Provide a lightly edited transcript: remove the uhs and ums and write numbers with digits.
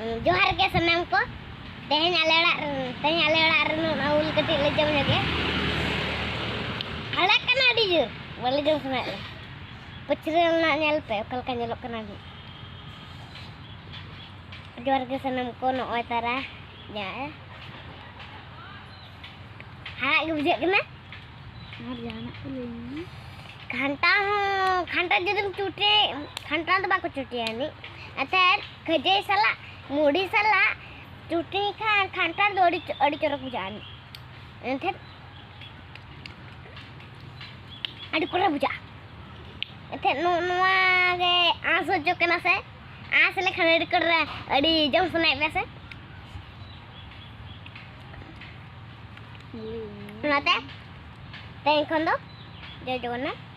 जोहार के सनम को तेहन आले ओड़ा उल कटी ले जम जगे हड़ा कना डी जो बोले जम सना पचरे ना नेल पे कल का नेलो कना दी जोहार के सनम को नोय तारा या हड़ा के बुझे कना और जाना को लेनी घंटा जदम चुटे घंटा तो बाको चुटे यानी अतर खजे सला मुड़ी सला चुटे खा घंटा दोड़ी अड़ी चरक बुझानी एंथे अड़ी कोरा बुझा एंथे नोवा गे आंसो जो कना से आंस ले खने कर अड़ी जम सुनाई वैसे नाते ते खंदो जय जगन्नाथ।